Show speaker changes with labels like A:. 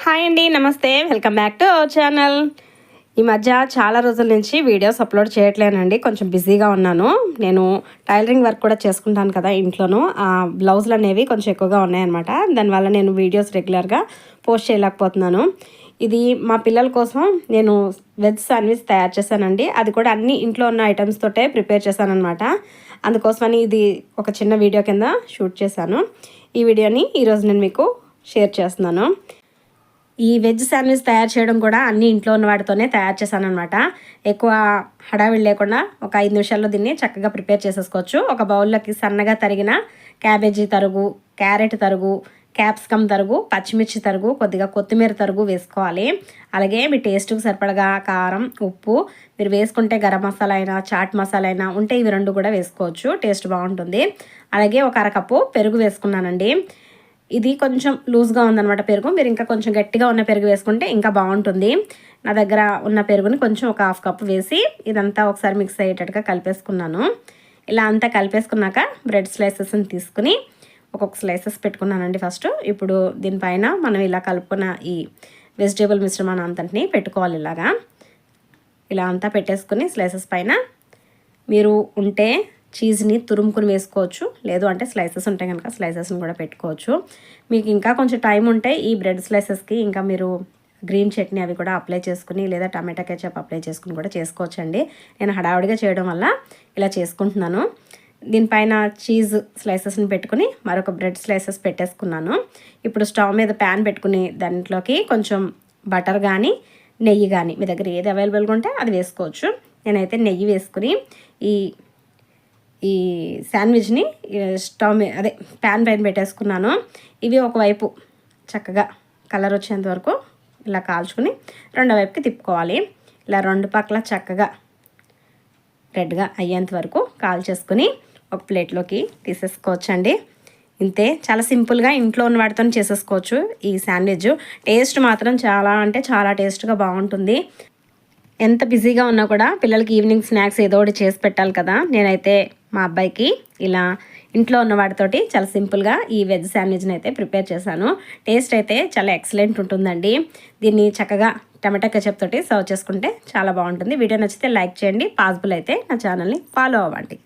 A: Hi అండి, నమస్తే. Welcome back to our channel. ఈ మధ్య చాలా రోజుల నుంచి వీడియోస్ అప్లోడ్ చేయట్లేనండి. కొంచెం బిజీగా ఉన్నాను. నేను టైలరింగ్ వర్క్ కూడా చేసుకుంటాను కదా ఇంట్లోనూ. ఆ బ్లౌజులు అనేవి కొంచెం ఎక్కువగా ఉన్నాయన్నమాట. దానివల్ల నేను వీడియోస్ రెగ్యులర్గా పోస్ట్ చేయలేకపోతున్నాను. ఇది మా పిల్లల కోసం నేను వెజ్ శాండ్విచ్ తయారు చేశానండి. అది కూడా అన్ని ఇంట్లో ఉన్న ఐటమ్స్ తోటే ప్రిపేర్ చేశానమాట. అందుకోసమని ఇది ఒక చిన్న వీడియో కింద షూట్ చేశాను. ఈ వీడియోని ఈరోజు నేను మీకు షేర్ చేస్తున్నాను. ఈ వెజ్ శాండ్విచ్ తయారు చేయడం కూడా అన్ని ఇంట్లో ఉన్న వాటితోనే తయారు చేశాను అనమాట. ఎక్కువ హడావిడి లేకుండా ఒక 5 నిమిషాల్లో దీన్ని చక్కగా ప్రిపేర్ చేసేసుకోవచ్చు. ఒక బౌల్లోకి సన్నగా తరిగిన క్యాబేజీ తరుగు, క్యారెట్ తరుగు, క్యాప్సికమ్ తరుగు, పచ్చిమిర్చి తరుగు, కొద్దిగా కొత్తిమీర తరుగు వేసుకోవాలి. అలాగే మీ టేస్ట్కి సరిపడగా కారం, ఉప్పు, మీరు వేసుకుంటే గరం మసాలా అయినా చాట్ మసాలా అయినా ఉంటే ఇవి 2 కూడా వేసుకోవచ్చు. టేస్ట్ బాగుంటుంది. అలాగే ఒక అరకప్పు పెరుగు వేసుకున్నానండి. ఇది కొంచెం లూజ్గా ఉందన్నమాట పెరుగు. మీరు ఇంకా కొంచెం గట్టిగా ఉన్న పెరుగు వేసుకుంటే ఇంకా బాగుంటుంది. నా దగ్గర ఉన్న పెరుగుని కొంచెం ఒక 1/2 కప్పు వేసి ఇదంతా ఒకసారి మిక్స్ అయ్యేటట్టుగా కలిపేసుకున్నాను. ఇలా అంతా కలిపేసుకున్నాక బ్రెడ్ స్లైసెస్ని తీసుకుని ఒక్కొక్క స్లైసెస్ పెట్టుకున్నానండి ఫస్ట్. ఇప్పుడు దీనిపైన మనం ఇలా కలుపుకున్న ఈ వెజిటేబుల్ మిశ్రమాన్ని అంతటిని పెట్టుకోవాలి. ఇలా అంతా పెట్టేసుకుని స్లైసెస్ పైన మీరు ఉంటే చీజ్ని తురుముకుని వేసుకోవచ్చు. లేదు అంటే స్లైసెస్ ఉంటాయి కనుక స్లైసెస్ని కూడా పెట్టుకోవచ్చు. మీకు ఇంకా కొంచెం టైం ఉంటే ఈ బ్రెడ్ స్లైసెస్కి ఇంకా మీరు గ్రీన్ చట్నీ అవి కూడా అప్లై చేసుకుని లేదా టమాటా కెచప్ అప్లై చేసుకుని కూడా చేసుకోవచ్చండి. నేను హడావుడిగా చేయడం వల్ల ఇలా చేసుకుంటున్నాను. దీనిపైన చీజ్ స్లైసెస్ని పెట్టుకుని మరొక బ్రెడ్ స్లైసెస్ పెట్టేసుకున్నాను. ఇప్పుడు స్టవ్ మీద ప్యాన్ పెట్టుకుని దాంట్లోకి కొంచెం బటర్ కానీ నెయ్యి కానీ మీ దగ్గర ఏది అవైలబుల్గా ఉంటే అది వేసుకోవచ్చు. నేనైతే నెయ్యి వేసుకుని ఈ శాండ్విచ్ని స్టవ్ మీద ప్యాన్ పైన పెట్టేసుకున్నాను. ఇవి ఒకవైపు చక్కగా కలర్ వచ్చేంత వరకు ఇలా కాల్చుకుని రెండో వైపుకి తిప్పుకోవాలి. ఇలా 2 పక్కల చక్కగా రెడ్గా అయ్యేంత వరకు కాల్చేసుకుని ఒక ప్లేట్లోకి తీసేసుకోవచ్చండి. ఇంతే, చాలా సింపుల్గా ఇంట్లో ఉన్న వాటితో చేసేసుకోవచ్చు ఈ శాండ్విచ్. టేస్ట్ మాత్రం చాలా అంటే చాలా టేస్ట్గా బాగుంటుంది. ఎంత బిజీగా ఉన్నా కూడా పిల్లలకి ఈవినింగ్ స్నాక్స్ ఏదో ఒకటి చేసి పెట్టాలి కదా. నేనైతే మా అబ్బాయికి ఇలా ఇంట్లో ఉన్న వాటితోటి చాలా సింపుల్గా ఈ వెజ్ శాండ్విచ్ని అయితే ప్రిపేర్ చేశాను. టేస్ట్ అయితే చాలా ఎక్సలెంట్ ఉంటుందండి. దీన్ని చక్కగా టమాటా కెచప్ తోటి సర్వ్ చేసుకుంటే చాలా బాగుంటుంది. వీడియో నచ్చితే లైక్ చేయండి. పాసిబుల్ అయితే నా ఛానల్ని ఫాలో అవ్వండి.